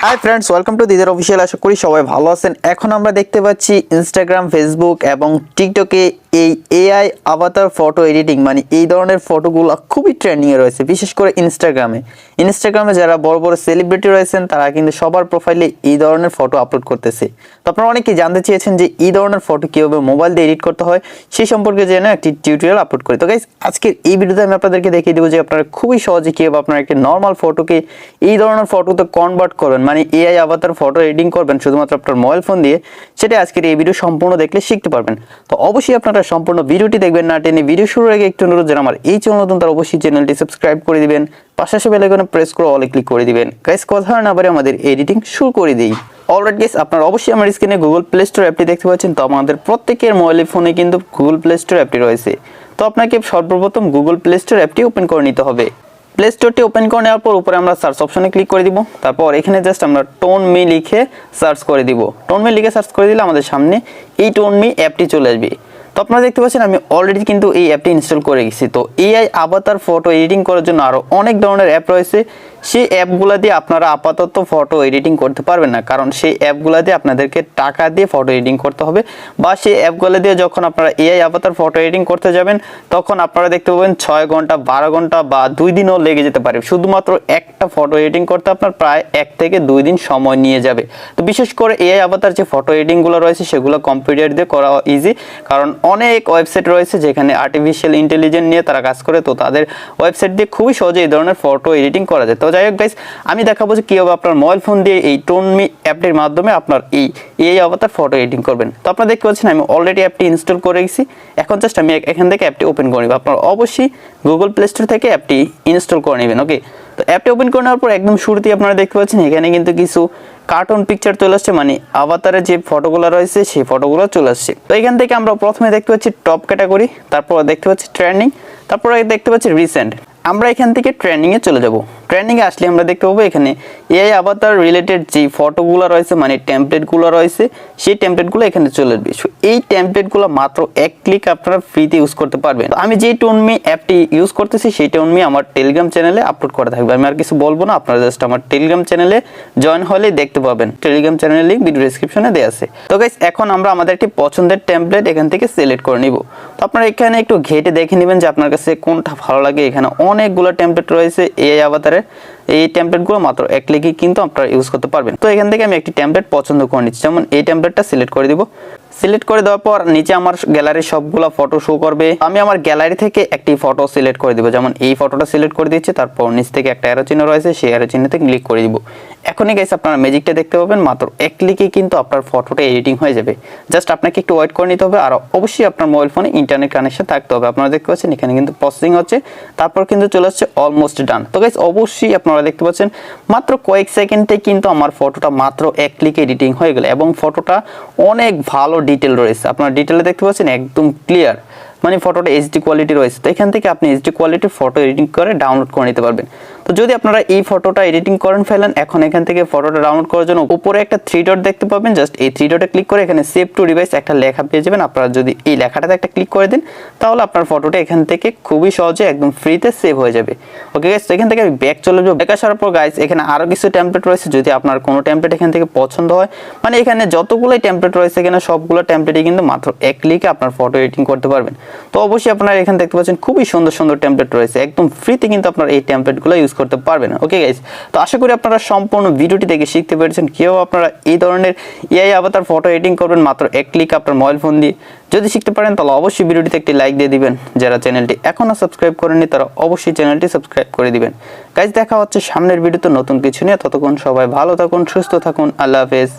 High friends, welcome to Didar official. আশা করি সবাই ভালো আছেন। এখন আমরা দেখতে পাচ্ছি ইনস্টাগ্রাম, ফেসবুক এবং টিকটকে এই এআই আভাতার ফটো এডিটিং মানে এই ধরনের ফটোগুলো খুবই ট্রেন্ডিংয়ে রয়েছে। বিশেষ করে ইনস্টাগ্রামে যারা বড় বড় সেলিব্রিটি রয়েছেন তারা কিন্তু সবার প্রোফাইলে এই ধরনের ফটো আপলোড করতেছে। তো আপনারা অনেকেই জানতে চেয়েছেন যে এই ধরনের ফটো কীভাবে মোবাইল দিয়ে এডিট করতে হয়, সেই সম্পর্কে জেনে একটি টিউটোরিয়াল আপলোড করি। তো গাইস, আজকের এই ভিডিওতে আমি আপনাদেরকে দেখিয়ে দেবো যে আপনারা খুবই সহজে কীভাবে আপনারা একটি নর্মাল ফটোকে এই ধরনের ফটোতে কনভার্ট করবেন, মানে এআই আভাতার ফটো এডিটিং করবেন শুধুমাত্র আপনার মোবাইল ফোন দিয়ে। সেটা আজকের এই ভিডিও সম্পূর্ণ দেখলে শিখতে পারবেন। তো অবশ্যই আপনারা সম্পূর্ণ ভিডিওটি দেখবেন না টেনে। ভিডিও শুরুর আগে একটু অনুরোধ, যারা আমার এই চ্যানেল নতুন তারা অবশ্যই চ্যানেলটি সাবস্ক্রাইব করে দিবেন, পাশাপাশি বেল আইকনে প্রেস করে অলে ক্লিক করে দিবেন। গাইস, কথা না বাড়িয়ে আমাদের এডিটিং শুরু করে দিই। অলরাইট গাইস, আপনারা অবশ্যই আমার স্ক্রিনে গুগল প্লে স্টোর অ্যাপটি দেখতে পাচ্ছেন। তো আমাদের প্রত্যেকের মোবাইল ফোনে কিন্তু গুগল প্লে স্টোর অ্যাপটি রয়েছে। তো আপনাকে সর্বপ্রথম গুগল প্লে স্টোর অ্যাপটি ওপেন করে নিতে হবে। প্লে স্টোরটি ওপেন করে নেওয়ার পর উপরে আমরা সার্চ অপশনে ক্লিক করে দিব। তারপর এখানে জাস্ট আমরা টোন মি লিখে সার্চ করে দিব। টোন মি লিখে সার্চ করে দিলে আমাদের সামনে এই টোন মি অ্যাপটি চলে আসবে। তো আপনারা দেখতে পাচ্ছেন আমি অলরেডি কিন্তু এই অ্যাপটি ইনস্টল করে গেছি। তো এআই আভাতার ফটো এডিটিং করার জন্য আরও অনেক ধরনের অ্যাপ রয়েছে। সেই অ্যাপগুলো দিয়ে আপনারা আপাতত ফটো এডিটিং করতে পারবেন না, কারণ সেই অ্যাপগুলো দিয়ে আপনাদেরকে টাকা দিয়ে ফটো এডিটিং করতে হবে, বা সেই অ্যাপগুলো দিয়ে যখন আপনারা এআই আভাতার ফটো এডিটিং করতে যাবেন তখন আপনারা দেখতে পাবেন 6 ঘন্টা 12 ঘন্টা বা 2 দিনও লেগে যেতে পারে। শুধুমাত্র একটা ফটো এডিটিং করতে আপনার প্রায় 1 থেকে 2 দিন সময় নিয়ে যাবে। তো বিশেষ করে এআই আভাতার যে ফটো এডিটিংগুলো রয়েছে সেগুলো কম্পিউটার দিয়ে করা ইজি, কারণ অনেক ওয়েবসাইট রয়েছে যেখানে আর্টিফিশিয়াল ইন্টেলিজেন্স নিয়ে তারা কাজ করে। তো তাদের ওয়েবসাইট দিয়ে খুবই সহজে এই ধরনের ফটো এডিটিং করা যায়। তো যাই হোক গাইস, আমি দেখাবো যে কীভাবে আপনার মোবাইল ফোন দিয়ে এই টোনমি অ্যাপটির মাধ্যমে আপনার এই এআই আভাতার ফটো এডিটিং করবেন। তো আপনারা দেখতে পাচ্ছেন আমি অলরেডি অ্যাপটি ইনস্টল করে গেছি। এখন জাস্ট আমি এখান থেকে অ্যাপটি ওপেন করে নিব। আপনারা অবশ্যই গুগল প্লে স্টোর থেকে অ্যাপটি ইনস্টল করে নেবেন। ওকে, তো অ্যাপটি ওপেন করে নেওয়ার পর একদম শুরুতেই আপনারা দেখতে পাচ্ছেন এখানে কিন্তু কিছু কার্টুন পিকচার চলে আসছে, মানে আভাতারের যে ফটোগুলো রয়েছে সেই ফটোগুলো চলে আসছে। তো এখান থেকে আমরা প্রথমে দেখতে পাচ্ছি টপ ক্যাটাগরি, তারপর দেখতে পাচ্ছি ট্রেন্ডিং, তারপর দেখতে পাচ্ছি রিসেন্ট। আমরা এখান থেকে ট্রেন্ডিংয়ে চলে যাব। ট্রেন্ডিংয়ে আসলে আমরা দেখতে পাবো এখানে এআই আভাতার রিলেটেড যে ফটোগুলো রয়েছে, মানে টেমপ্লেটগুলো রয়েছে, সেই টেমপ্লেটগুলো এখানে চলে আসবে। এই টেমপ্লেটগুলো মাত্র 1 ক্লিক আপনারা ফ্রিতে ইউজ করতে পারবেন। আমি যে টোনমি অ্যাপটি ইউজ করতেছি সেই টোনমি আমার টেলিগ্রাম চ্যানেলে আপলোড করা থাকবে। আমি আর কিছু বলবো না, আপনারা জাস্ট আমার টেলিগ্রাম চ্যানেলে জয়েন হলেই দেখতে পাবেন। টেলিগ্রাম চ্যানেলের লিঙ্ক ভিডিও ডেসক্রিপশনে দেওয়া আছে। তো গাইস, এখন আমরা আমাদের একটি পছন্দের টেমপ্লেট এখান থেকে সিলেক্ট করে নিব। তো আপনারা এখানে একটু ঘেটে দেখে নেবেন যে আপনার কাছে কোনটা ভালো লাগে। এখানে অনেকগুলো টেমপ্লেট রয়েছে এআই আভাতারের। এই টেমপ্লেটগুলো মাত্র 1 ক্লিকে কিন্তু আপনারা ইউজ করতে পারবেন। তো এখান থেকে আমি একটি টেমপ্লেট পছন্দ করে নিচ্ছি, যেমন এই টেমপ্লেটটা সিলেক্ট করে দিব। সিলেক্ট করে দেওয়ার পর নিচে আমার গ্যালারির সবগুলো ফটো শো করবে। আমি আমার গ্যালারি থেকে একটি ফটো সিলেক্ট করে দিব, যেমন এই ফটোটা সিলেক্ট করে দিচ্ছি। তারপর নিচ থেকে একটা অ্যারো চিহ্ন রয়েছে, সেই অ্যারো চিহ্নতে ক্লিক করে দিব। এখনই গাইস আপনারা ম্যাজিকটা দেখতে পাবেন, মাত্র 1 ক্লিকে কিন্তু আপনার ফটোটা এডিটিং হয়ে যাবে। জাস্ট আপনাকে একটু ওয়েট করে নিতে হবে, আর অবশ্যই আপনার মোবাইল ফোনে ইন্টারনেট কানেকশন থাকতে হবে। আপনারা দেখতে পাচ্ছেন এখানে কিন্তু প্রসেসিং হচ্ছে, তারপর কিন্তু চলে আসছে অলমোস্ট ডান। তো গাইস, অবশ্যই আপনারা দেখতে পাচ্ছেন মাত্র কয়েক সেকেন্ডে কিন্তু আমার ফটোটা মাত্র 1 ক্লিকে এডিটিং হয়ে গেল, এবং ফটোটা অনেক ভালো ডিটেল রয়েছে। আপনারা ডিটেলে দেখতে পাচ্ছেন একদম ক্লিয়ার, মানে ফটোটা এইচডি কোয়ালিটি রয়েছে। তো এখান থেকে আপনি এইচডি কোয়ালিটির ফটো এডিটিং করে ডাউনলোড করে নিতে পারবেন। তো যদি আপনারা এই ফটোটা এডিটিং করেন ফেলেন, এখন এখান থেকে ফটোটা ডাউনলোড করার জন্য উপরে একটা 3 ডট দেখতে পাবেন। জাস্ট এই 3 ডটে ক্লিক করে এখানে সেভ টু ডিভাইস একটা লেখা পেয়ে যাবেন। আপনারা যদি এই লেখাটাতে একটা ক্লিক করে দেন তাহলে আপনার ফটোটা এখান থেকে খুবই সহজে একদম ফ্রিতে সেভ হয়ে যাবে। ওকে গাইস, তো এখান থেকে আমি ব্যাক চলে যাবো। ব্যাক আসার পর গাইস এখানে আরও কিছু টেমপ্লেট রয়েছে। যদি আপনার কোনো টেমপ্লেট এখান থেকে পছন্দ হয়, মানে এখানে যতগুলোই টেমপ্লেট রয়েছে এখানে সবগুলো টেমপ্লেটই কিন্তু মাত্র 1 ক্লিকে আপনার ফটো এডিটিং করতে পারবেন। তো অবশ্যই আপনারা এখানে দেখতে পাচ্ছেন খুবই সুন্দর সুন্দর টেমপ্লেট রয়েছে, একদম ফ্রিতে কিন্তু আপনারা এই টেমপ্লেটগুলো ইউজ করতে পারবেন। ওকে গাইস, তো আশা করি আপনারা সম্পূর্ণ ভিডিওটি দেখে শিখতে পেরেছেন কিভাবে আপনারা এই ধরনের এআই আভাতার ফটো এডিটিং করবেন মাত্র 1 ক্লিক আপনার মোবাইল ফোন দিয়ে। যদি শিখতে পারেন তাহলে অবশ্যই ভিডিওটিতে একটি লাইক দিয়ে দিবেন। যারা চ্যানেলটি এখনও সাবস্ক্রাইব করেননি তারা অবশ্যই চ্যানেলটি সাবস্ক্রাইব করে দিবেন। গাইস, দেখা হচ্ছে সামনের ভিডিওতে নতুন কিছু নিয়ে। ততক্ষণ সবাই ভালো থাকুন, সুস্থ থাকুন। আল্লাহ হাফেজ।